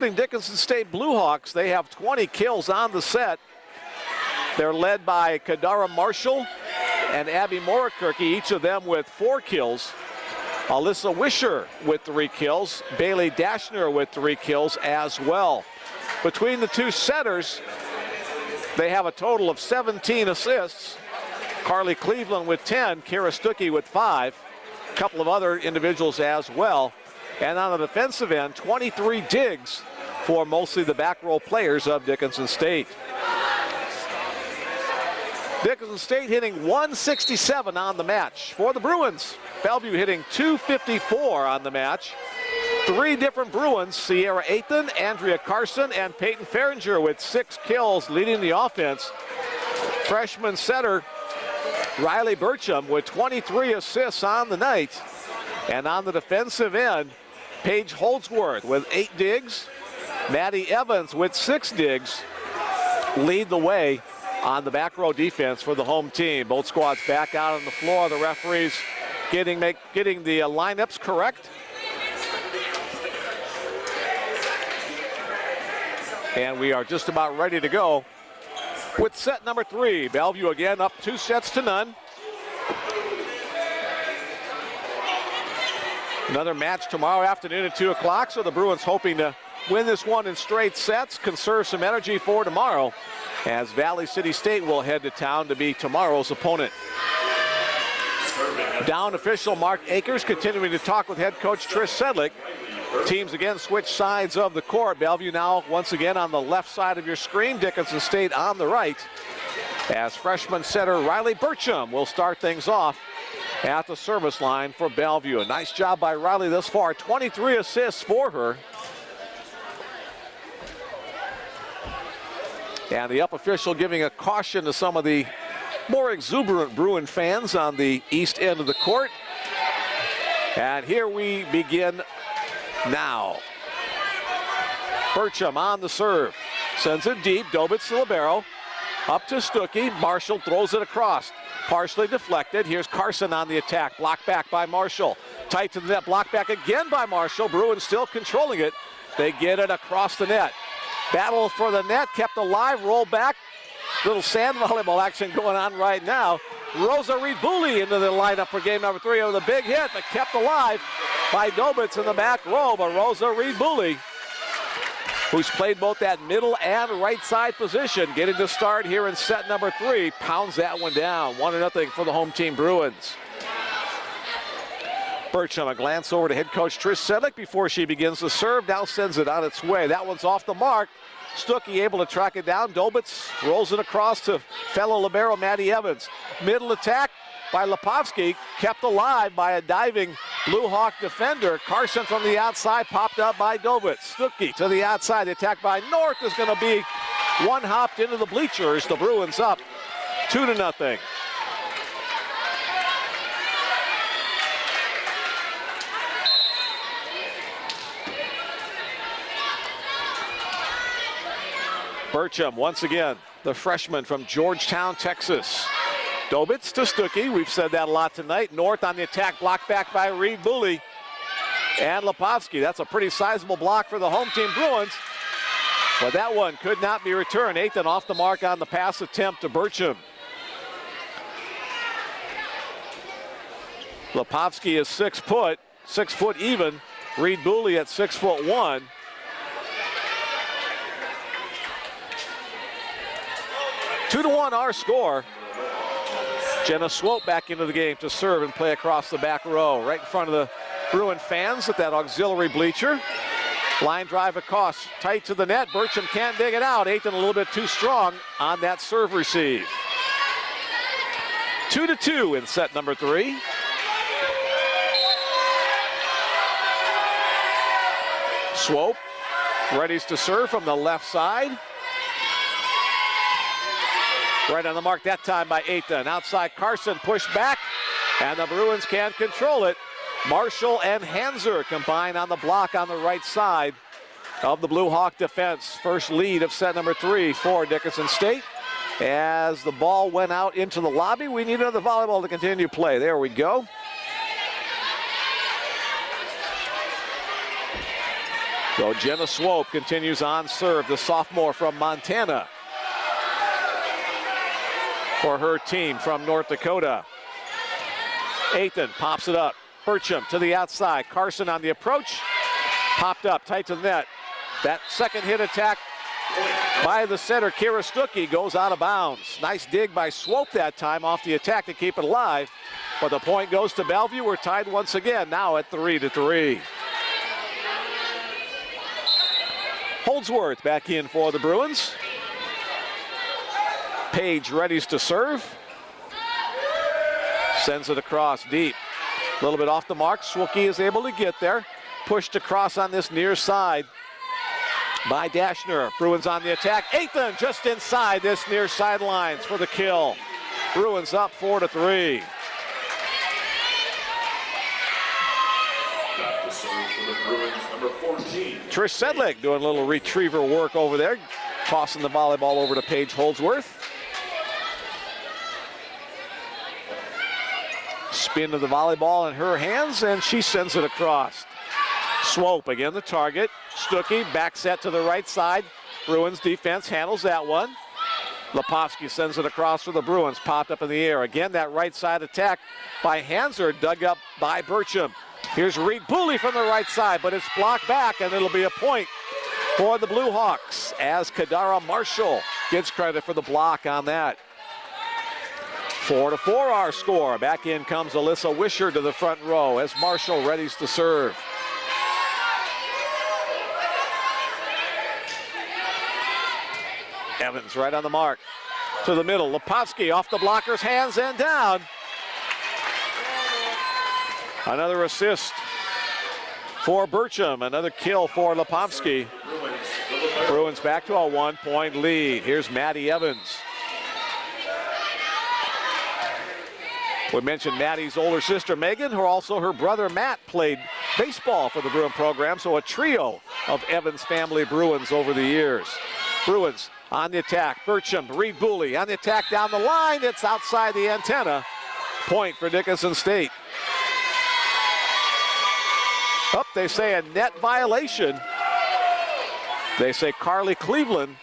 Dickinson State Bluehawks, they have 20 kills on the set. They're led by Kadara Marshall and Abby Morakirky, each of them with 4 kills. Alyssa Wisher with 3 kills. Bailey Dashner with 3 kills as well. Between the two setters, they have a total of 17 assists. Carly Cleveland with 10, Kara Stuckey with 5. A couple of other individuals as well. And on the defensive end, 23 digs for mostly the back row players of Dickinson State. Dickinson State hitting 167 on the match. For the Bruins, Bellevue hitting 254 on the match. 3 different Bruins, Sierra Athan, Andrea Carson, and Peyton Ferringer with 6 kills leading the offense. Freshman setter Riley Burcham with 23 assists on the night. And on the defensive end, Paige Holdsworth with 8 digs. Maddie Evans with 6 digs lead the way on the back row defense for the home team. Both squads back out on the floor. The referees getting the lineups correct. And we are just about ready to go with set number 3. Bellevue again up 2-0. Another match tomorrow afternoon at 2 o'clock, so the Bruins hoping to win this one in straight sets, conserve some energy for tomorrow, as Valley City State will head to town to be tomorrow's opponent. Down official Mark Akers continuing to talk with head coach Trish Sedlick. Teams again switch sides of the court. Bellevue now once again on the left side of your screen. Dickinson State on the right, as freshman setter Riley Burcham will start things off at the service line for Bellevue. A nice job by Riley thus far. 23 assists for her. And the up official giving a caution to some of the more exuberant Bruin fans on the east end of the court. And here we begin now. Burcham on the serve. Sends it deep. Dobitz to libero. Up to Stuckey. Marshall throws it across. Partially deflected. Here's Carson on the attack. Blocked back by Marshall. Tight to the net. Blocked back again by Marshall. Bruins still controlling it. They get it across the net. Battle for the net. Kept alive. Roll back. Little sand volleyball action going on right now. Rosa Reed-Booley into the lineup for game number 3 with a big hit, but kept alive by Dobitz in the back row. But Rosa Reed-Booley, who's played both that middle and right side position, getting to start here in set number 3, pounds that one down. 1-0 for the home team Bruins. Burcham, a glance over to head coach Trish Sedlick before she begins to serve. Now sends it on its way. That one's off the mark. Stuckey able to track it down. Dobitz rolls it across to fellow libero Maddie Evans. Middle attack by Lepovsky, kept alive by a diving Blue Hawk defender. Carson from the outside, popped up by Dobitz. Stuckey to the outside. The attack by North is going to be one-hopped into the bleachers. The Bruins up 2-0. Burcham, once again, the freshman from Georgetown, Texas. Dobitz to Stuckey. We've said that a lot tonight. North on the attack, blocked back by Reed-Booley and Lepovsky. That's a pretty sizable block for the home team Bruins, but that one could not be returned. Athan off the mark on the pass attempt to Burcham. Lepovsky is 6 foot even. Reed-Booley at 6'1". Two to 1 our score. Jenna Swope back into the game to serve and play across the back row. Right in front of the Bruin fans at that auxiliary bleacher. Line drive across, tight to the net. Burcham can't dig it out. Athan a little bit too strong on that serve receive. 2-2 in set number 3. Swope readies to serve from the left side. Right on the mark that time by Athan. Outside Carson pushed back, and the Bruins can't control it. Marshall and Hanser combine on the block on the right side of the Blue Hawk defense. First lead of set number 3 for Dickinson State. As the ball went out into the lobby, we need another volleyball to continue play. There we go. So Jenna Swope continues on serve, the sophomore from Montana, for her team from North Dakota. Athan pops it up. Burcham to the outside. Carson on the approach. Popped up tight to the net. That second hit attack by the center, Kira Stuckey, goes out of bounds. Nice dig by Swope that time off the attack to keep it alive. But the point goes to Bellevue. We're tied once again, now at 3-3. Holdsworth back in for the Bruins. Page readies to serve. Sends it across deep. A little bit off the mark. Swope is able to get there. Pushed across on this near side by Dashner. Bruins on the attack. Athan just inside this near sidelines for the kill. Bruins up 4-3. Trish Sedlick doing a little retriever work over there. Tossing the volleyball over to Paige Holdsworth. Spin of the volleyball in her hands, and she sends it across. Swope again the target. Stuckey back set to the right side. Bruins defense handles that one. Lepovsky sends it across for the Bruins. Popped up in the air. Again, that right side attack by Hanser, dug up by Burcham. Here's Reed Booley from the right side, but it's blocked back, and it'll be a point for the Blue Hawks as Kadara Marshall gets credit for the block on that. 4-4 our score. Back in comes Alyssa Wisher to the front row as Marshall readies to serve. Evans right on the mark. To the middle. Lepovsky off the blocker's hands and down. Another assist for Burcham. Another kill for Lepovsky. Bruins back to a 1-point lead. Here's Maddie Evans. We mentioned Maddie's older sister Megan, who also her brother Matt played baseball for the Bruin program, so a trio of Evans family Bruins over the years. Bruins on the attack. Burcham, Reed Booley on the attack down the line. It's outside the antenna. Point for Dickinson State. Up, they say a net violation. They say Carly Cleveland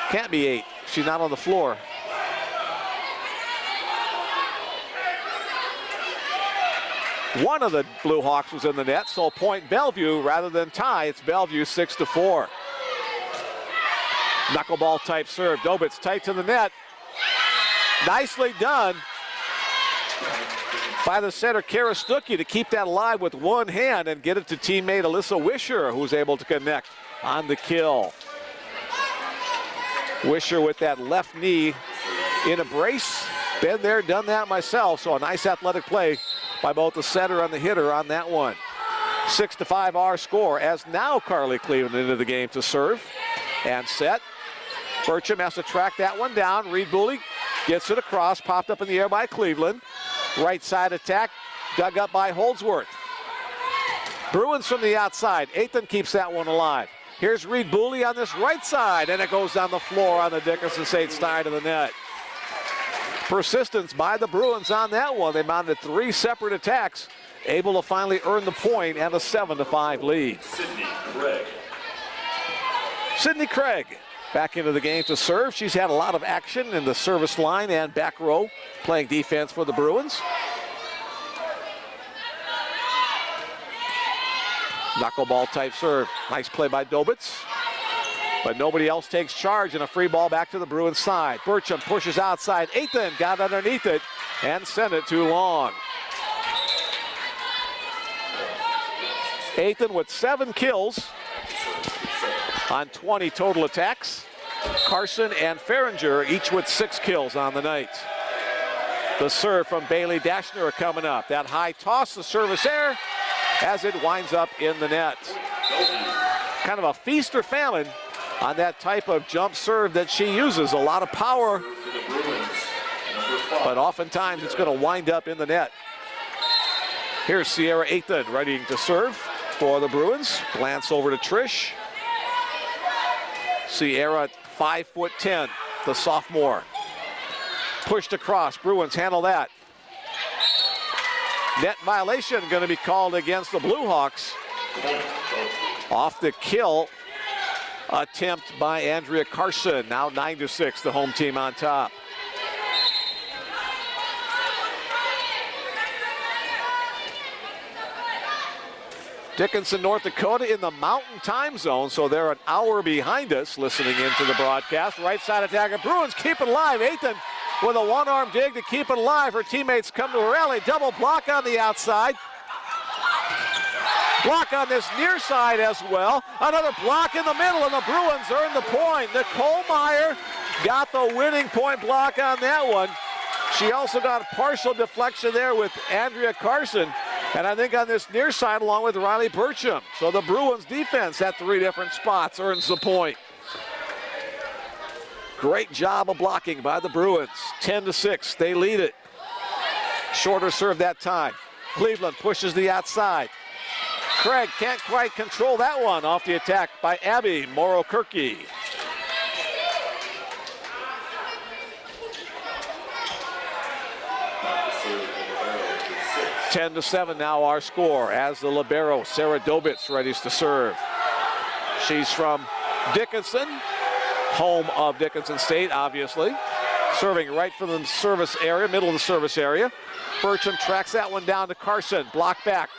can't be 8. She's not on the floor. One of the Blue Hawks was in the net, so point Bellevue rather than tie. It's Bellevue 6-4. Knuckleball type serve. Dobitz tight to the net. Nicely done by the center, Kara Stuckey, to keep that alive with one hand and get it to teammate Alyssa Wisher, who's able to connect on the kill. Wisher with that left knee in a brace. Been there, done that myself, so a nice athletic play by both the setter and the hitter on that one. 6-5 our score as now Carly Cleveland into the game to serve and set. Burcham has to track that one down. Reed Booley gets it across, popped up in the air by Cleveland. Right side attack, dug up by Holdsworth. Bruins from the outside. Athan keeps that one alive. Here's Reed Booley on this right side, and it goes down the floor on the Dickinson State side of the net. Persistence by the Bruins on that one. They mounted 3 separate attacks, able to finally earn the point and a 7-5 lead. Sydney Craig back into the game to serve. She's had a lot of action in the service line and back row, playing defense for the Bruins. Knuckleball type serve. Nice play by Dobitz. But nobody else takes charge, and a free ball back to the Bruins side. Burcham pushes outside. Athan got underneath it and sent it too long. Athan with 7 kills on 20 total attacks. Carson and Farringer each with 6 kills on the night. The serve from Bailey Dashner coming up. That high toss, the service there, as it winds up in the net. Kind of a feast or famine on that type of jump serve that she uses. A lot of power, but oftentimes it's going to wind up in the net. Here's Sierra Athan ready to serve for the Bruins. Glance over to Trish. Sierra, 5'10", the sophomore. Pushed across. Bruins handle that. Net violation going to be called against the Blue Hawks. off the kill attempt by Andrea Carson. Now 9-6, the home team on top. Dickinson, North Dakota in the Mountain Time Zone, so they're an hour behind us listening into the broadcast. Right side attack of Bruins, keep it alive. Ethan with a one-arm dig to keep it alive. Her teammates come to a rally. Double block on the outside. Block on this near side as well. Another block in the middle, and the Bruins earn the point. Nicole Meyer got the winning point block on that one. She also got a partial deflection there with Andrea Carson. And I think on this near side along with Riley Burcham. So the Bruins defense at 3 different spots earns the point. Great job of blocking by the Bruins. 10-6, they lead it. Shorter serve that time. Cleveland pushes the outside. Craig can't quite control that one off the attack by Abby Morokirky. Ten to 7 now our score as the libero Sarah Dobitz readies to serve. She's from Dickinson, home of Dickinson State, obviously. Serving right from the service area, middle of the service area. Burcham tracks that one down to Carson. Block back.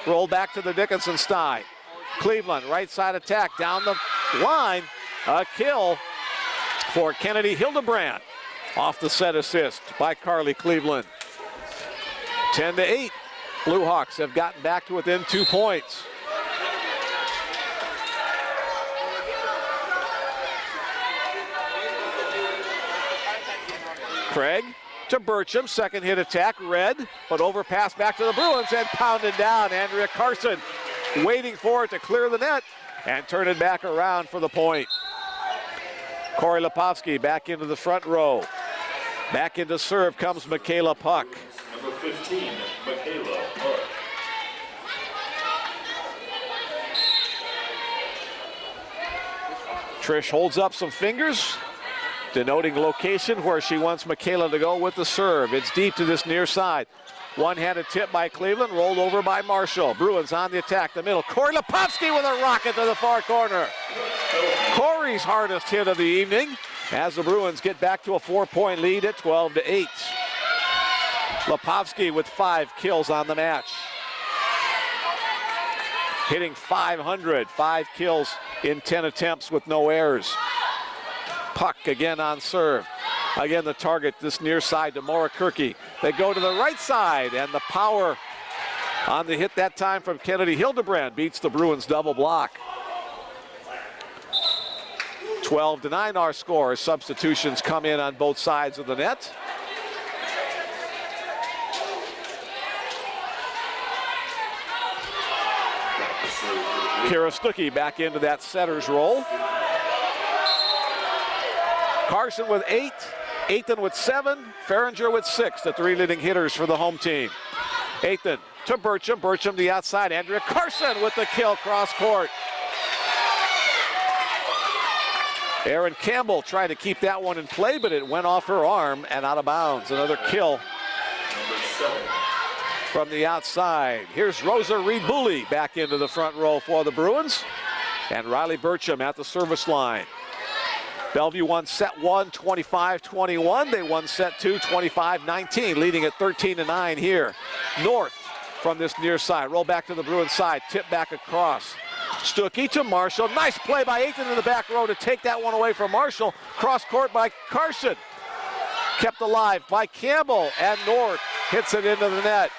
Roll back to the Dickinson side. Cleveland, right side attack down the line. A kill for Kennedy Hildebrand. Off the set assist by Carly Cleveland. 10-8. Blue Hawks have gotten back to within 2 points. Craig to Burcham, second hit attack, red, but overpass back to the Bruins and pounded down. Andrea Carson waiting for it to clear the net and turn it back around for the point. Corey Lepofsky back into the front row. Back into serve comes Michaela Puck. Number 15, Michaela Puck. Trish holds up some fingers, denoting location where she wants Michaela to go with the serve. It's deep to this near side. One-handed tip by Cleveland, rolled over by Marshall. Bruins on the attack, the middle. Corey Lepofsky with a rocket to the far corner. Corey's hardest hit of the evening as the Bruins get back to a 4-point lead at 12-8. Lepofsky with 5 kills on the match. Hitting .500, 5 kills in 10 attempts with no errors. Puck again on serve. Again, the target this near side to Morokirky. They go to the right side, and the power on the hit that time from Kennedy Hildebrand beats the Bruins double block. 12-9 our score. Substitutions come in on both sides of the net. Kira Stuckey back into that setter's role. Carson with 8, Ethan with 7, Farringer with 6, the 3 leading hitters for the home team. Ethan to Burcham, Burcham to the outside. Andrea Carson with the kill cross court. Erin Campbell trying to keep that one in play, but it went off her arm and out of bounds. Another kill from the outside. Here's Rosa Reed-Bully back into the front row for the Bruins. And Riley Burcham at the service line. Bellevue won set 1, 25-21. They won set 2, 25-19, leading at 13-9 here. North from this near side. Roll back to the Bruins side. Tip back across. Stuckey to Marshall. Nice play by Ethan in the back row to take that one away from Marshall. Cross court by Carson. Kept alive by Campbell, and North hits it into the net.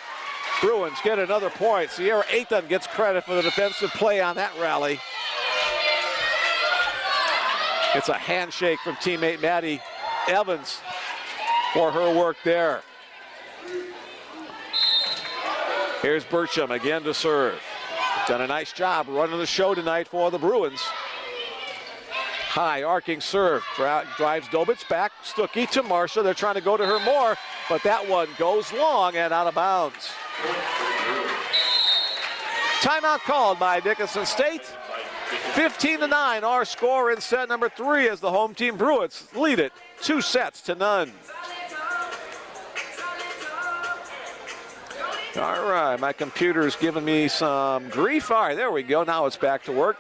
Bruins get another point. Sierra Ethan gets credit for the defensive play on that rally. It's a handshake from teammate Maddie Evans for her work there. Here's Burcham again to serve. Done a nice job running the show tonight for the Bruins. High arcing serve, drives Dobitz back. Stuckey to Marshall. They're trying to go to her more, but that one goes long and out of bounds. Timeout called by Dickinson State. 15-9 our score in set number 3 as the home team Bruins lead it 2-0. All right, my computer's giving me some grief. All right, there we go. Now it's back to work.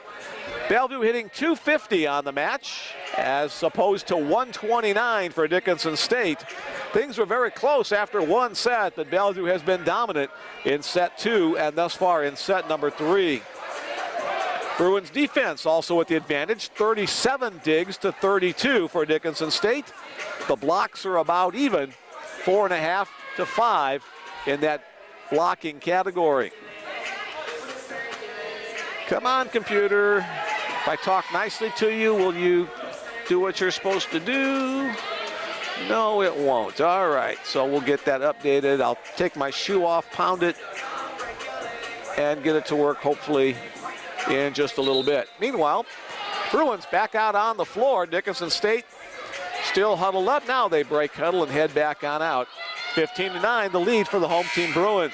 Bellevue hitting .250 on the match as opposed to 129 for Dickinson State. Things were very close after one set, but Bellevue has been dominant in set 2 and thus far in set number 3. Bruins defense also with the advantage, 37 digs to 32 for Dickinson State. The blocks are about even, 4.5 to 5 in that blocking category. Come on, computer. If I talk nicely to you, will you do what you're supposed to do? No, it won't. All right, so we'll get that updated. I'll take my shoe off, pound it, and get it to work hopefully in just a little bit. Meanwhile, Bruins back out on the floor. Dickinson State still huddled up. Now they break huddle and head back on out. 15-9, the lead for the home team Bruins.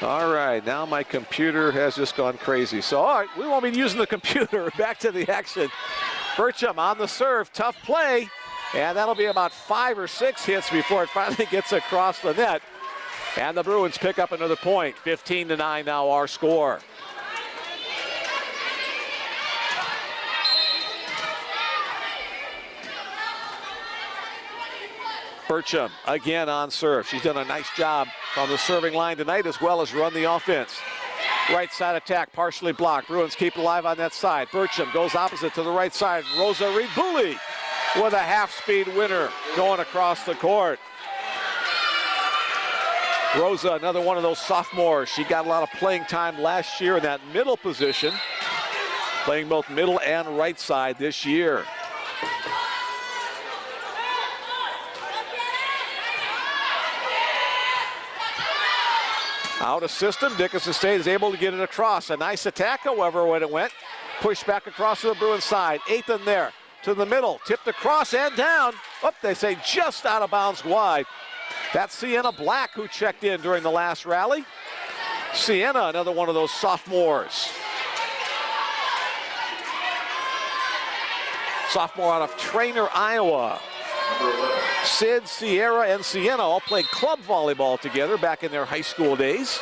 All right, now my computer has just gone crazy. So, all right, we won't be using the computer. Back to the action. Burcham on the serve, tough play. And that'll be about 5 or 6 hits before it finally gets across the net. And the Bruins pick up another point. 15-9 now our score. Burcham again on serve. She's done a nice job from the serving line tonight as well as run the offense. Right side attack partially blocked. Bruins keep it alive on that side. Burcham goes opposite to the right side. Rosa Reed-Booley with a half-speed winner going across the court. Rosa, another one of those sophomores. She got a lot of playing time last year in that middle position, playing both middle and right side this year. Out of system, Dickinson State is able to get it across. A nice attack, however, when it went. Pushed back across to the Bruins side. Athan there to the middle. Tipped across and down. Oh, they say just out of bounds wide. That's Sienna Black who checked in during the last rally. Sienna, another one of those sophomores. Sophomore out of Trainer, Iowa. Sid, Sierra, and Sienna all played club volleyball together back in their high school days.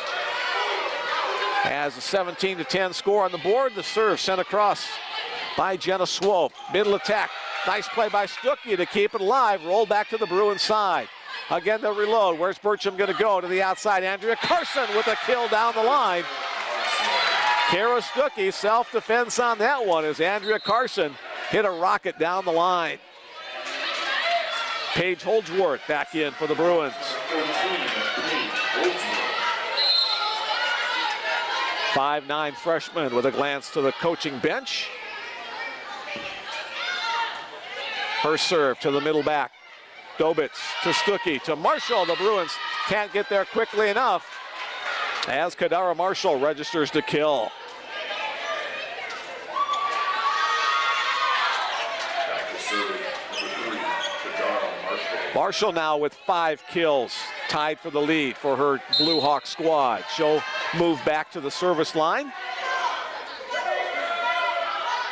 Has a 17-10 score on the board. The serve sent across by Jenna Swope. Middle attack. Nice play by Stuckey to keep it alive. Roll back to the Bruins side. Again, they'll reload. Where's Burcham going to go? To the outside. Andrea Carson with a kill down the line. Kara Stuckey, self-defense on that one as Andrea Carson hit a rocket down the line. Paige Holdsworth back in for the Bruins. 5'9" freshman with a glance to the coaching bench. Her serve to the middle back. Dobitz to Stuckey to Marshall. The Bruins can't get there quickly enough as Kadara Marshall registers the kill. Marshall now with 5 kills, tied for the lead for her Blue Hawk squad. She'll move back to the service line.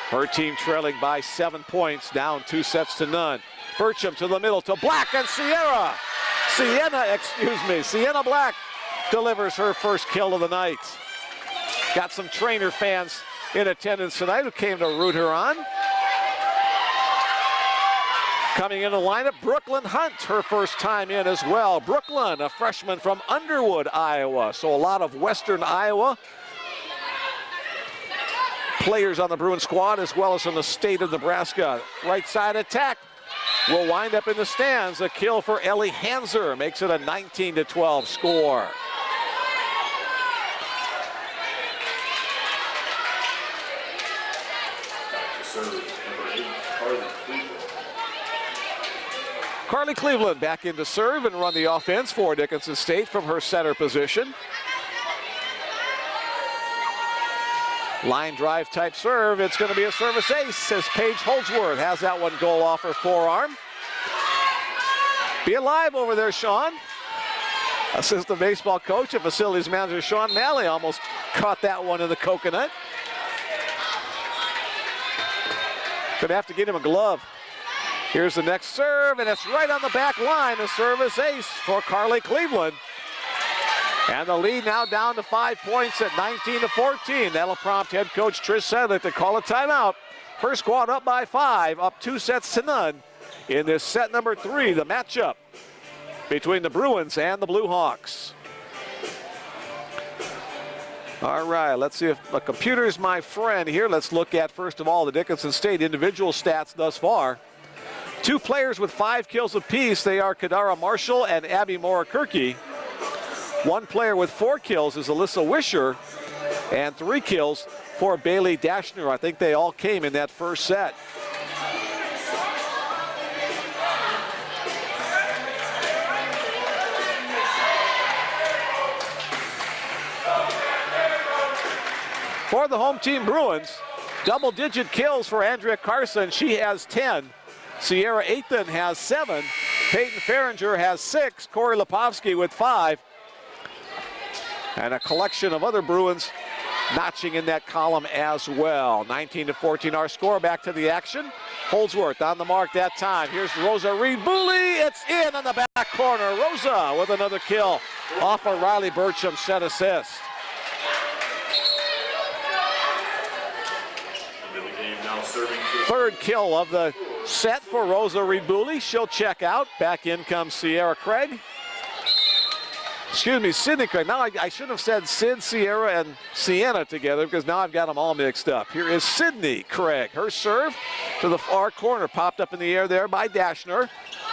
Her team trailing by 7 points, down 2-0. Burcham to the middle to Black and Sienna Black delivers her first kill of the night. Got some Trainer fans in attendance tonight who came to root her on. Coming in the lineup, Brooklyn Hunt, her first time in as well. Brooklyn, a freshman from Underwood, Iowa. So a lot of Western Iowa players on the Bruins squad as well as from the state of Nebraska. Right side attack will wind up in the stands. A kill for Ellie Hanser makes it a 19-12 score. Carly Cleveland back in to serve and run the offense for Dickinson State from her center position. Line drive type serve. It's going to be a service ace as Paige Holdsworth has that one goal off her forearm. Be alive over there, Sean. Assistant baseball coach and facilities manager Sean Malley almost Caught that one in the coconut. Gonna have to get him a glove. Here's the next serve, and it's right on the back line. The service ace for Carly Cleveland. And the lead now down to 5 points at 19-14. That'll prompt head coach Trish Sedlick to call a timeout. Her squad up by 5, up 2-0 in this set number 3, the matchup between the Bruins and the Blue Hawks. All right, let's see if the computer's my friend here. Let's look at, first of all, the Dickinson State individual stats thus far. 2 players with 5 kills apiece. They are Kadara Marshall and Abby Morakirky. 1 player with 4 kills is Alyssa Wisher, and 3 kills for Bailey Dashner. I think they all came in that first set. For the home team Bruins, double-digit kills for Andrea Carson. She has 10. Sierra Aithen has 7. Peyton Farringer has 6. Corey Lipovsky with 5. And a collection of other Bruins notching in that column as well. 19-14 our score. Back to the action. Holdsworth on the mark that time. Here's Rosa Reed-Booley. It's in on the back corner. Rosa with another kill off a Riley Burcham set assist. Third kill of the set for Rosa Reed-Booley. She'll check out. Back in comes Sierra Craig. Excuse me, Sydney Craig. Now I should have said Sid, Sierra, and Sienna together because now I've got them all mixed up. Here is Sydney Craig. Her serve to the far corner. Popped up in the air there by Dashner.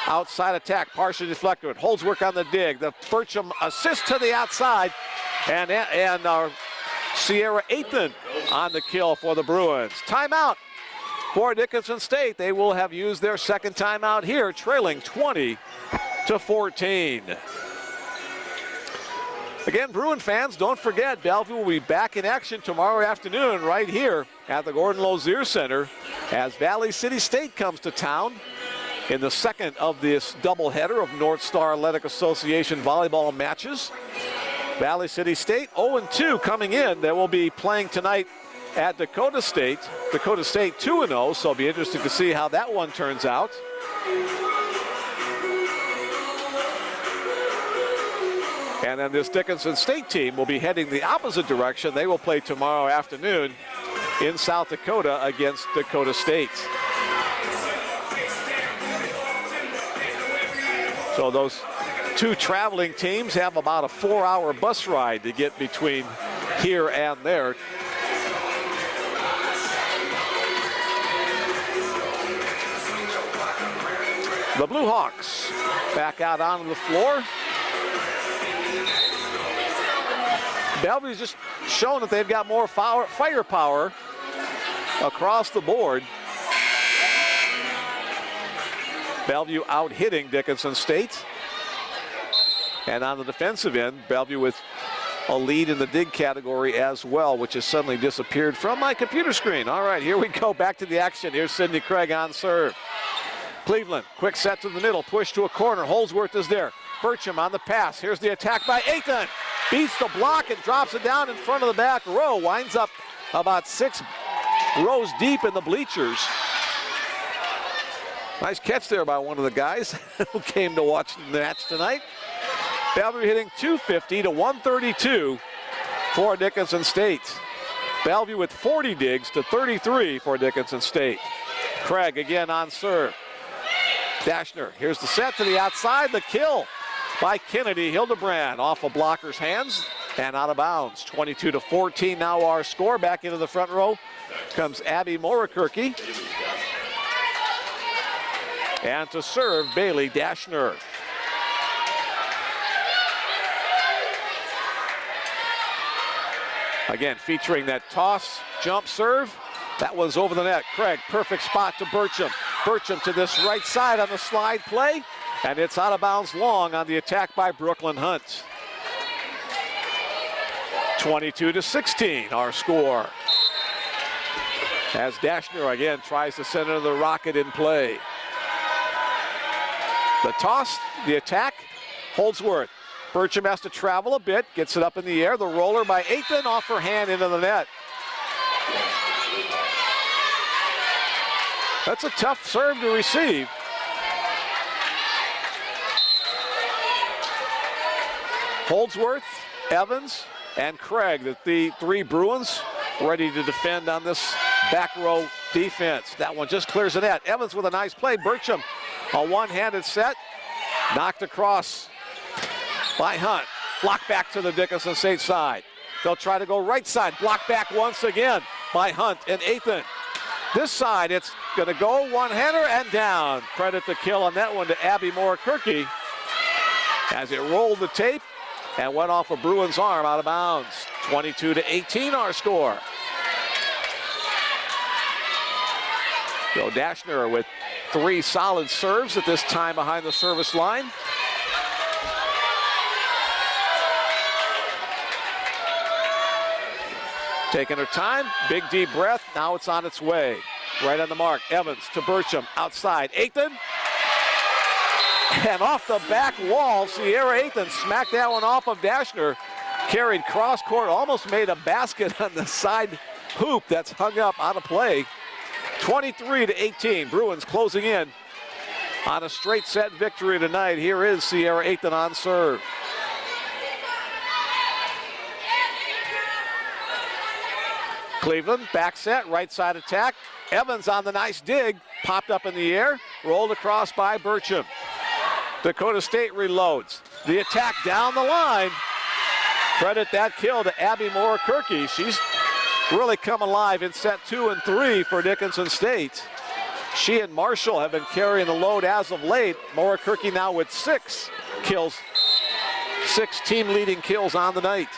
Outside attack, partially deflected. Holdsworth on the dig. The Burcham assist to the outside. And Sierra Aithen on the kill for the Bruins. Timeout for Dickinson State. They will have used their second timeout here, trailing 20-14. Again, Bruin fans, don't forget, Bellevue will be back in action tomorrow afternoon right here at the Gordon Lozier Center as Valley City State comes to town in the second of this doubleheader of North Star Athletic Association volleyball matches. Valley City State 0-2 coming in. They will be playing tonight at Dakota State. Dakota State 2-0, so it'll be interesting to see how that one turns out. And then this Dickinson State team will be heading the opposite direction. They will play tomorrow afternoon in South Dakota against Dakota State. So those 2 traveling teams have about a 4-hour bus ride to get between here and there. The Blue Hawks back out onto the floor. Bellevue's just shown that they've got more firepower across the board. Bellevue out hitting Dickinson State. And on the defensive end, Bellevue with a lead in the dig category as well, which has suddenly disappeared from my computer screen. All right, here we go, back to the action. Here's Sydney Craig on serve. Cleveland, quick set to the middle, push to a corner. Holdsworth is there. Burcham on the pass. Here's the attack by Aithen. Beats the block and drops it down in front of the back row. Winds up about 6 rows deep in the bleachers. Nice catch there by one of the guys who came to watch the match tonight. Bellevue hitting 250 to 132 for Dickinson State. Bellevue with 40 digs to 33 for Dickinson State. Craig again on serve. Dashner, here's the set to the outside, the kill by Kennedy Hildebrand off a blocker's hands and out of bounds. 22-14 now our score. Back into the front row comes Abby Morakirky. And to serve, Bailey Dashner. Again, featuring that toss, jump serve. That was over the net. Craig, perfect spot to Burcham. Burcham to this right side on the slide play. And it's out of bounds long on the attack by Brooklyn Hunt. 22-16 our score. As Dashner again tries to center the rocket in play. The toss, the attack, Holdsworth Burcham has to travel a bit, gets it up in the air. The roller by Aiton off her hand into the net. That's a tough serve to receive. Holdsworth, Evans, and Craig, the three Bruins, ready to defend on this back row defense. That one just clears the net. Evans with a nice play. Burcham, a one-handed set. Knocked across by Hunt. Block back to the Dickinson State side. They'll try to go right side. Block back once again by Hunt and Aiton. This side, it's going to go one-hander and down. Credit the kill on that one to Abby Moore-Kirky as it rolled the tape and went off a Bruins arm out of bounds. 22-18 our score. Joe Dashner with 3 solid serves at this time behind the service line. Taking her time, big deep breath, now it's on its way. Right on the mark, Evans to Burcham, outside, Aiton. And off the back wall, Sierra Aiton smacked that one off of Dashner. Carried cross court, almost made a basket on the side hoop that's hung up out of play. 23-18, Bruins closing in on a straight set victory tonight. Here is Sierra Aiton on serve. Cleveland, back set, right side attack. Evans on the nice dig, popped up in the air, rolled across by Burcham. Dakota State reloads. The attack down the line. Credit that kill to Abby Moore-Kirky. She's really come alive in set 2 and 3 for Dickinson State. She and Marshall have been carrying the load as of late. Moore-Kirky now with 6 kills, 6 team leading kills on the night.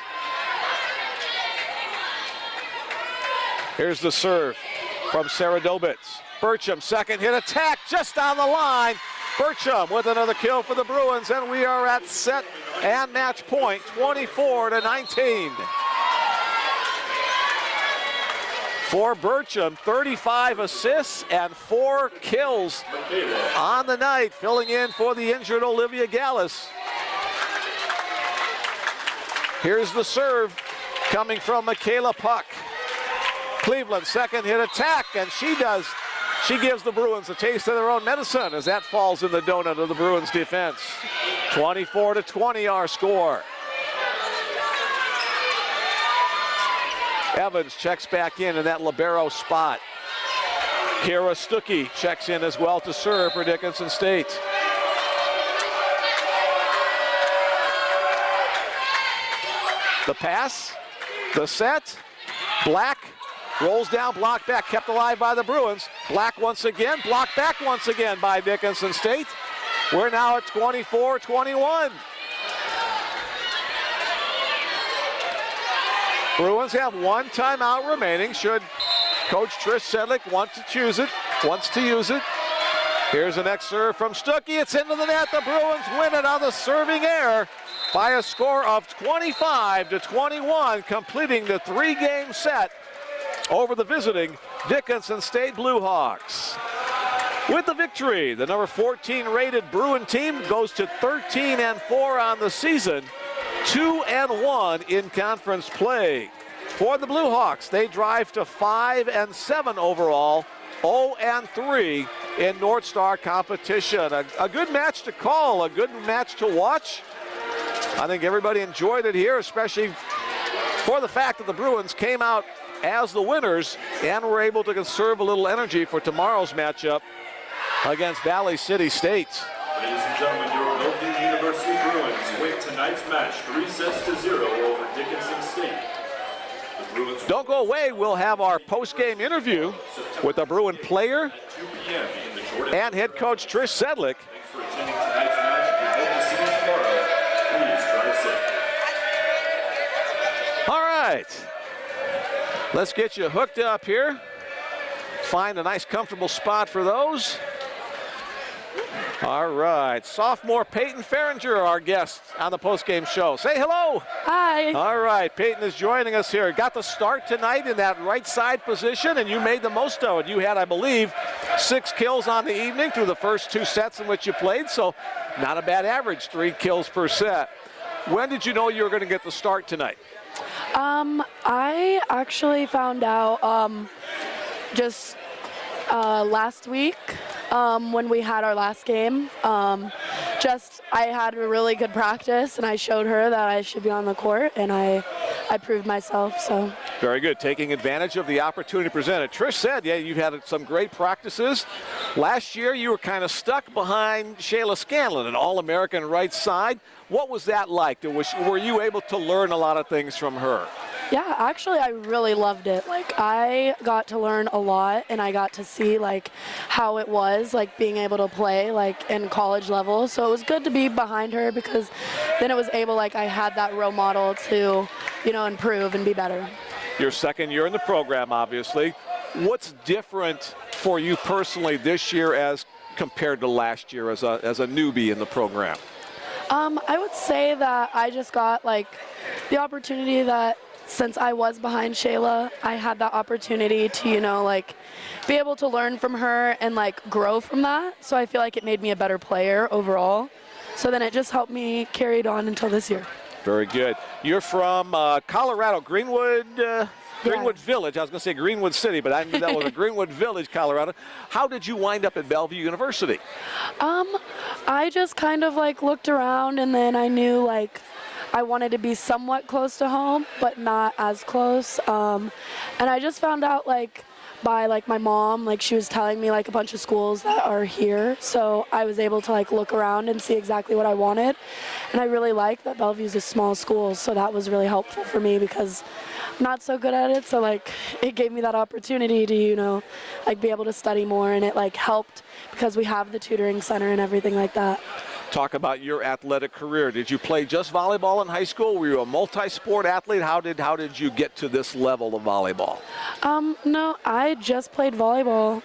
Here's the serve from Sarah Dobitz. Burcham, second hit attack just down the line. Burcham with another kill for the Bruins, and we are at set and match point, 24-19. For Burcham, 35 assists and 4 kills on the night, filling in for the injured Olivia Gallus. Here's the serve coming from Michaela Puck. Cleveland, second hit attack, and she gives the Bruins a taste of their own medicine as that falls in the donut of the Bruins defense. 24-20 our score. Evans checks back in that libero spot. Kira Stuckey checks in as well to serve for Dickinson State. The pass, the set, Black rolls down, blocked back, kept alive by the Bruins. Black once again, blocked back once again by Dickinson State. We're now at 24-21. Bruins have 1 timeout remaining should Coach Trish Sedlick want to choose it, wants to use it. Here's the next serve from Stuckey. It's into the net. The Bruins win it on the serving error by a score of 25-21, completing the 3-game set over the visiting Dickinson State Blue Hawks. With the victory, the number 14 rated Bruin team goes to 13-4 on the season, 2-1 in conference play. For the Blue Hawks, they drive to 5-7 overall, 0-3 in North Star competition. A good match to call, a good match to watch. I think everybody enjoyed it here, especially for the fact that the Bruins came out as the winners and were able to conserve a little energy for tomorrow's matchup against Valley City State. Ladies and gentlemen, your Logan University Bruins win tonight's match 3-0 over Dickinson State. The Bruins Don't go away. We'll have our post-game interview with the Bruin player 2 p.m. in the Jordan and head coach Trish Sedlick. Thanks for attending tonight's match. We hope to see you tomorrow. Please drive safe. All right. Let's get you hooked up here. Find a nice comfortable spot for those. All right, sophomore Peyton Farringer, our guest on the postgame show. Say hello. Hi. All right, Peyton is joining us here. Got the start tonight in that right side position, and you made the most of it. You had, I believe, 6 kills on the evening through the first 2 sets in which you played, so not a bad average, 3 kills per set. When did you know you were going to get the start tonight? I actually found out just last week when we had our last game. I had a really good practice, and I showed her that I should be on the court, and I proved myself. So. Very good, taking advantage of the opportunity presented. Trish said, yeah, you've had some great practices. Last year, you were kind of stuck behind Shayla Scanlon, an All-American right side. What was that like? Were you able to learn a lot of things from her? Yeah, actually, I really loved it. Like, I got to learn a lot, and I got to see, like, how it was, like, being able to play, like, in college level. So it was good to be behind her because then it was able, like, I had that role model to, you know, improve and be better. Your second year in the program, obviously. What's different for you personally this year as compared to last year as a newbie in the program? I would say that I just got, like, the opportunity that since I was behind Shayla, I had that opportunity to, you know, like, be able to learn from her and, like, grow from that. So I feel like it made me a better player overall. So then it just helped me carry it on until this year. Very good. You're from Colorado, Greenwood Village. I was going to say Greenwood City, but I knew that was a Greenwood Village, Colorado. How did you wind up at Bellevue University? I just kind of, like, looked around, and then I knew, like, I wanted to be somewhat close to home, but not as close. And I just found out, like, by, like, my mom, like, she was telling me, like, a bunch of schools that are here. So I was able to, like, look around and see exactly what I wanted. And I really like that Bellevue's a small school, so that was really helpful for me because I'm not so good at it. So, like, it gave me that opportunity to, you know, like, be able to study more, and it, like, helped because we have the tutoring center and everything like that. Talk about your athletic career. Did you play just volleyball in high school? Were you a multi-sport athlete? How did you get to this level of volleyball? No, I just played volleyball.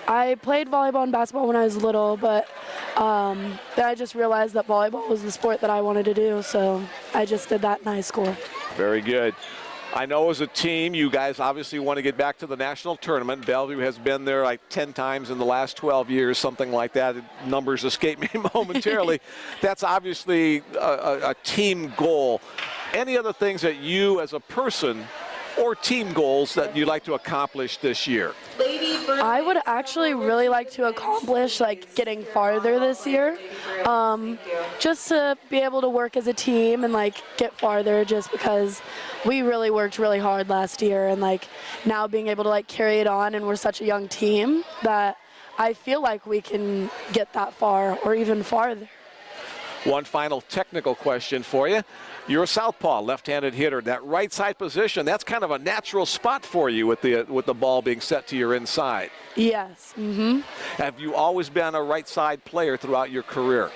I played volleyball and basketball when I was little, but then I just realized that volleyball was the sport that I wanted to do, so I just did that in high school. Very good. I know as a team, you guys obviously want to get back to the national tournament. Bellevue has been there like 10 times in the last 12 years, something like that. Numbers escape me momentarily. That's obviously a team goal. Any other things that you as a person or team goals that you'd like to accomplish this year? I would actually really like to accomplish, like, getting farther this year. Just to be able to work as a team and, like, get farther, just because we really worked really hard last year, and, like, now being able to, like, carry it on, and we're such a young team that I feel like we can get that far or even farther. One final technical question for you. You're a southpaw, left-handed hitter. That right side position, that's kind of a natural spot for you with the ball being set to your inside. Yes. Mm-hmm. Have you always been a right side player throughout your career?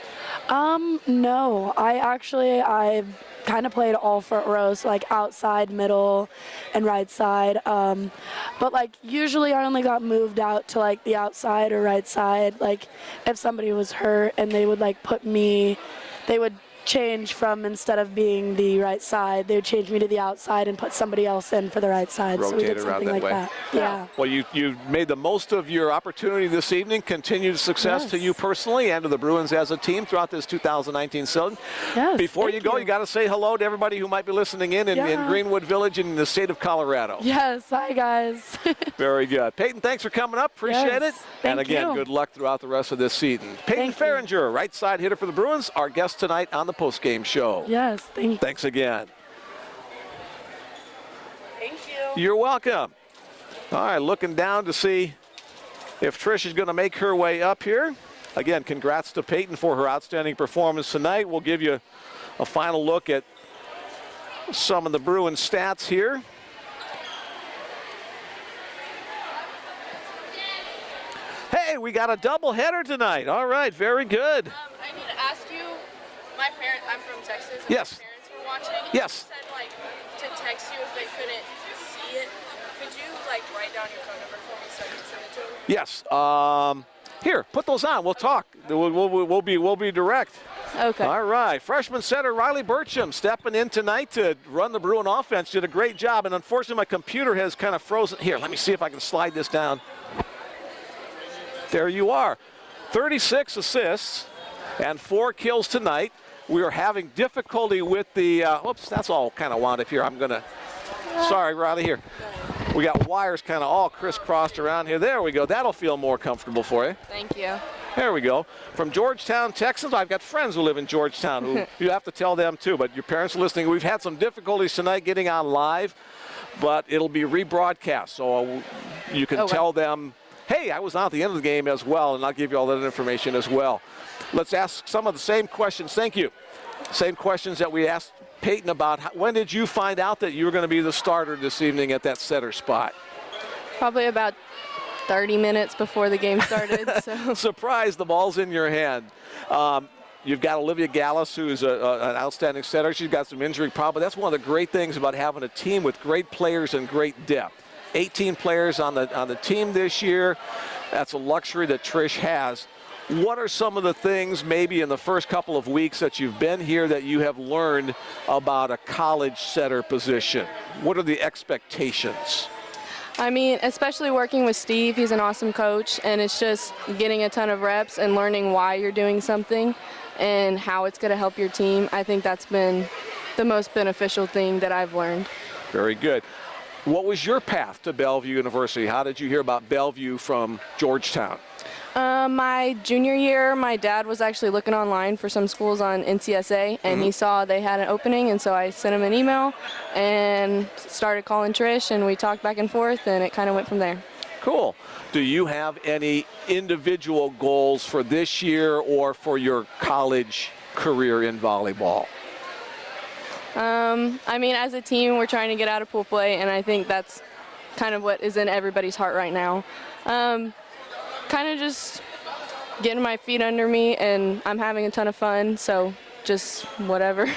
No. I've kind of played all front rows, so, like, outside, middle, and right side. But, like, usually I only got moved out to, like, the outside or right side. Like, if somebody was hurt and they would, like, they would change from, instead of being the right side, they would change me to the outside and put somebody else in for the right side. Rotate so we did around something that like way. that. Yeah. Well, you made the most of your opportunity this evening. Continued success to you personally and to the Bruins as a team throughout this 2019 season. Yes, Before you go, you got to say hello to everybody who might be listening in Greenwood Village in the state of Colorado. Yes. Hi, guys. Very good. Peyton, thanks for coming up. Appreciate it. Thank and again, you. Good luck throughout the rest of this season. Peyton Farringer, right side hitter for the Bruins, our guest tonight on the postgame show. Yes, thank you. Thanks again. Thank you. You're welcome. All right, looking down to see if Trish is going to make her way up here. Again, congrats to Peyton for her outstanding performance tonight. We'll give you a final look at some of the Bruins stats here. Hey, we got a doubleheader tonight. All right, very good. I need to ask you, I'm from Texas. Yes. My parents were watching. Yes. They said, like, to text you if they couldn't see it. Could you, like, write down your phone number for me so I can send it to them? Yes. Here, put those on. We'll talk. We'll be direct. Okay. All right. Freshman center Riley Burcham stepping in tonight to run the Bruin offense. Did a great job. And unfortunately, my computer has kind of frozen. Here, let me see if I can slide this down. There you are. 36 assists and 4 kills tonight. we are having difficulty with the, oops, that's all kind of wound up here. Sorry, Riley, here. We got wires kind of all crisscrossed around here. There we go. That'll feel more comfortable for you. Thank you. There we go. From Georgetown, Texas. I've got friends who live in Georgetown who you have to tell them too, but your parents are listening. We've had some difficulties tonight getting on live, but it'll be rebroadcast. So you can tell them, hey, I was on at the end of the game as well, and I'll give you all that information as well. Let's ask some of the same questions. Thank you. Same questions that we asked Peyton about. When did you find out that you were going to be the starter this evening at that setter spot? Probably about 30 minutes before the game started. So. Surprise, the ball's in your hand. You've got Olivia Gallus, who is an outstanding setter. She's got some injury problem. That's one of the great things about having a team with great players and great depth. 18 players on the team this year. That's a luxury that Trish has. What are some of the things maybe in the first couple of weeks that you've been here that you have learned about a college setter position? What are the expectations? I mean, especially working with Steve, he's an awesome coach, and it's just getting a ton of reps and learning why you're doing something and how it's going to help your team. I think that's been the most beneficial thing that I've learned. Very good. What was your path to Bellevue University? How did you hear about Bellevue from Georgetown? My junior year, my dad was actually looking online for some schools on NCSA, and he saw they had an opening, and so I sent him an email and started calling Trish, and we talked back and forth, and it kind of went from there. Cool. Do you have any individual goals for this year or for your college career in volleyball? I mean, as a team, we're trying to get out of pool play, and I think that's kind of what is in everybody's heart right now. Kind of just getting my feet under me, and I'm having a ton of fun, so just whatever.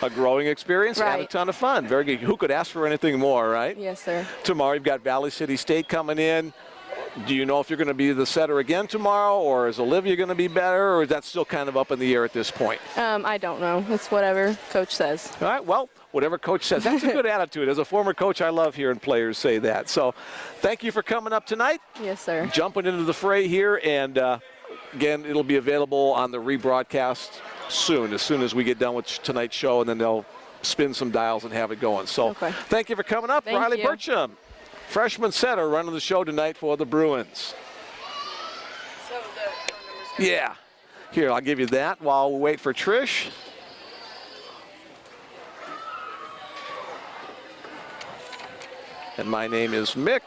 A growing experience and a ton of fun. Very good. Who could ask for anything more, right? Yes, sir. Tomorrow you've got Valley City State coming in. Do you know if you're going to be the setter again tomorrow, or is Olivia going to be better, or is that still kind of up in the air at this point? I don't know. It's whatever Coach says. All right, well, whatever Coach says. That's a good attitude. As a former coach, I love hearing players say that. So thank you for coming up tonight. Yes, sir. Jumping into the fray here, and again, it'll be available on the rebroadcast soon as we get done with tonight's show, and then they'll spin some dials and have it going. So thank you for coming up. Thank Riley you. Burcham, freshman setter, running the show tonight for the Bruins. Yeah. Here, I'll give you that while we wait for Trish. And my name is Mick.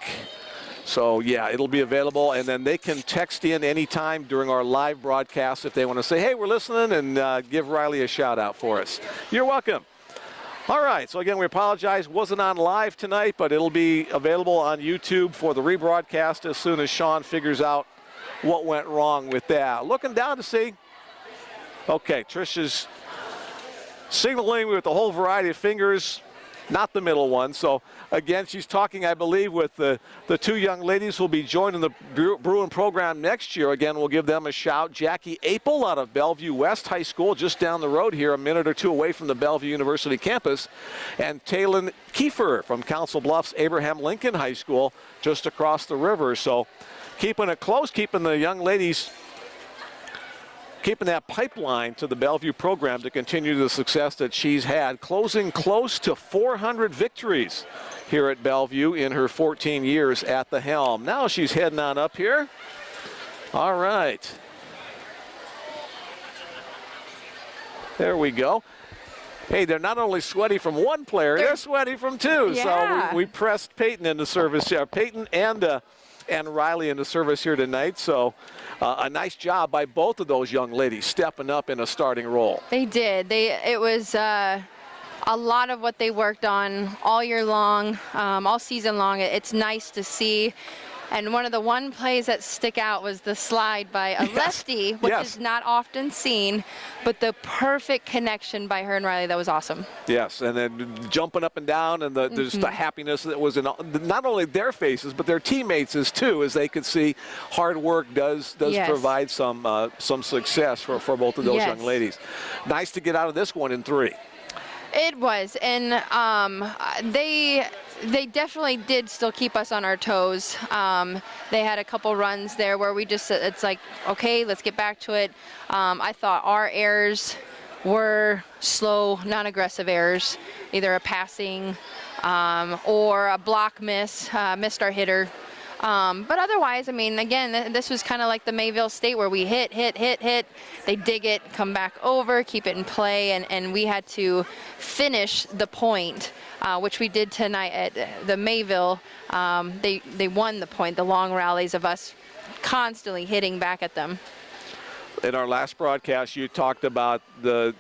So, yeah, it'll be available. And then they can text in anytime during our live broadcast if they want to say, hey, we're listening, and give Riley a shout-out for us. You're welcome. All right, so again, we apologize. Wasn't on live tonight, but it'll be available on YouTube for the rebroadcast as soon as Sean figures out what went wrong with that. Looking down to see. Okay, Trish is signaling with a whole variety of fingers, not the middle one. So, again, she's talking, I believe, with the two young ladies who will be joining the Bruin program next year. Again, we'll give them a shout. Jackie Apel out of Bellevue West High School, just down the road here, a minute or two away from the Bellevue University campus. And Taylon Kiefer from Council Bluffs Abraham Lincoln High School, just across the river. So, keeping it close, keeping the young ladies, keeping that pipeline to the Bellevue program to continue the success that she's had, closing close to 400 victories here at Bellevue in her 14 years at the helm. Now she's heading on up here. All right. There we go. Hey, they're not only sweaty from one player, they're sweaty from two. Yeah. So we pressed Peyton into service here. Peyton and Riley into service here tonight. So a nice job by both of those young ladies stepping up in a starting role. They did. It was a lot of what they worked on all year long, all season long. It's nice to see. And one of the plays that stick out was the slide by a lefty, which is not often seen, but the perfect connection by her and Riley, that was awesome. Yes, and then jumping up and down, and just the happiness that was in not only their faces, but their teammates' too, as they could see hard work does provide some success for both of those young ladies. Nice to get out of this one in 3. It was, and they definitely did still keep us on our toes. They had a couple runs there where we just, it's like, okay, let's get back to it. I thought our errors were slow, non-aggressive errors, either a passing or a block missed our hitter. But otherwise, I mean, again, this was kind of like the Mayville State where we hit, they dig it, come back over, keep it in play, and we had to finish the point, which we did tonight at the Mayville. They won the point, the long rallies of us constantly hitting back at them. In our last broadcast, you talked about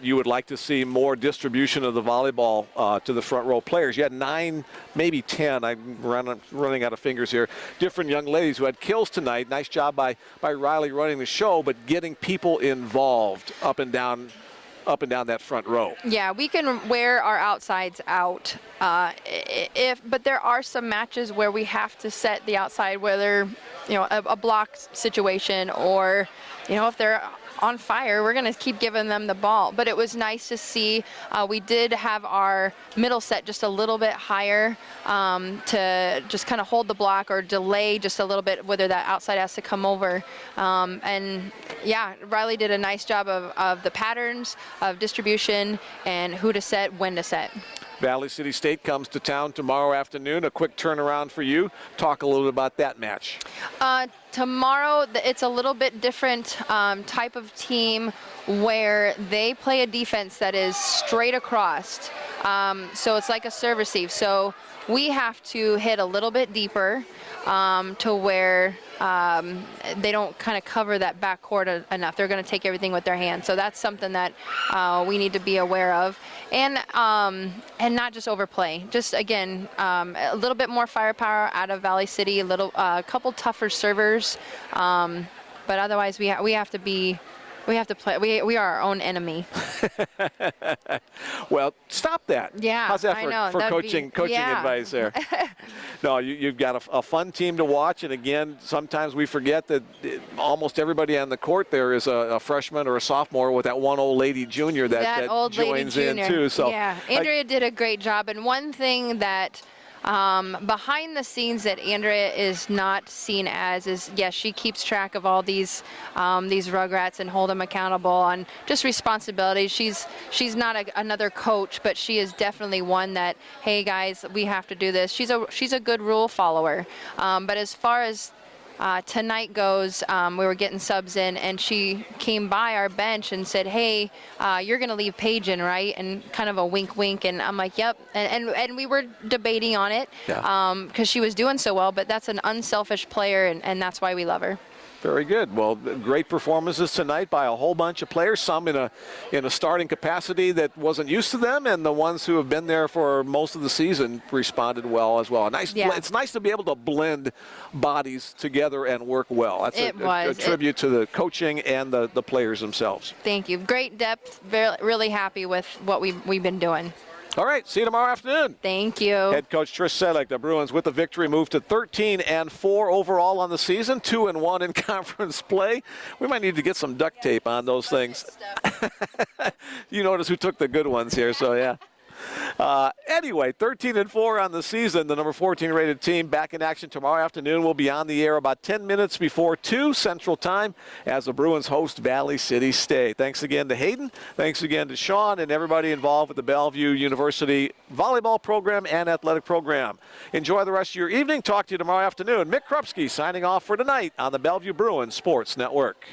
you would like to see more distribution of the volleyball to the front row players. You had 9, maybe 10, I'm running out of fingers here, different young ladies who had kills tonight. Nice job by Riley running the show, but getting people involved up and down that front row. Yeah, we can wear our outsides out. But there are some matches where we have to set the outside, whether a block situation or if they're on fire, we're going to keep giving them the ball. But it was nice to see. We did have our middle set just a little bit higher to just kind of hold the block or delay just a little bit, whether that outside has to come over. And yeah, Riley did a nice job of the patterns of distribution and who to set, when to set. Valley City State comes to town tomorrow afternoon. A quick turnaround for you. Talk a little bit about that match. Tomorrow, it's a little bit different type of team where they play a defense that is straight across. So it's like a serve receive. So we have to hit a little bit deeper to where they don't kind of cover that backcourt enough. They're going to take everything with their hands. So that's something that we need to be aware of. And not just overplay. Just, again, a little bit more firepower out of Valley City, a couple tougher servers. But otherwise, we have to play. We are our own enemy. Well, stop that. Yeah, how's that I know. for coaching advice there? No, you've got a fun team to watch, and again, sometimes we forget that almost everybody on the court there is a freshman or a sophomore with that one old lady junior that old joins lady in junior. too. So yeah, Andrea did a great job, and one thing that behind the scenes that Andrea is not seen as is, yes, she keeps track of all these rugrats and hold them accountable on just responsibilities. She's not another coach, but she is definitely one that, hey guys, we have to do this. She's a good rule follower. But as far as tonight goes, we were getting subs in, and she came by our bench and said, hey, you're going to leave Paige in, right? And kind of a wink, wink. And I'm like, yep. And we were debating on it because she was doing so well. But that's an unselfish player, and that's why we love her. Very good. Well, great performances tonight by a whole bunch of players, some in a starting capacity that wasn't used to them, and the ones who have been there for most of the season responded well as well. It's nice to be able to blend bodies together and work well. That's a tribute to the coaching and the players themselves. Thank you. Great depth. Really happy with what we've been doing. All right, see you tomorrow afternoon. Thank you. Head coach Trish Selleck, the Bruins with the victory, moved to 13-4 overall on the season, 2-1 in conference play. We might need to get some duct tape on those things. You notice who took the good ones here, so yeah. Anyway, 13-4 on the season. The number 14 rated team back in action tomorrow afternoon. Will be on the air about 10 minutes before 2 Central Time as the Bruins host Valley City State. Thanks again to Hayden. Thanks again to Sean and everybody involved with the Bellevue University volleyball program and athletic program. Enjoy the rest of your evening. Talk to you tomorrow afternoon. Mick Krupski signing off for tonight on the Bellevue Bruins Sports Network.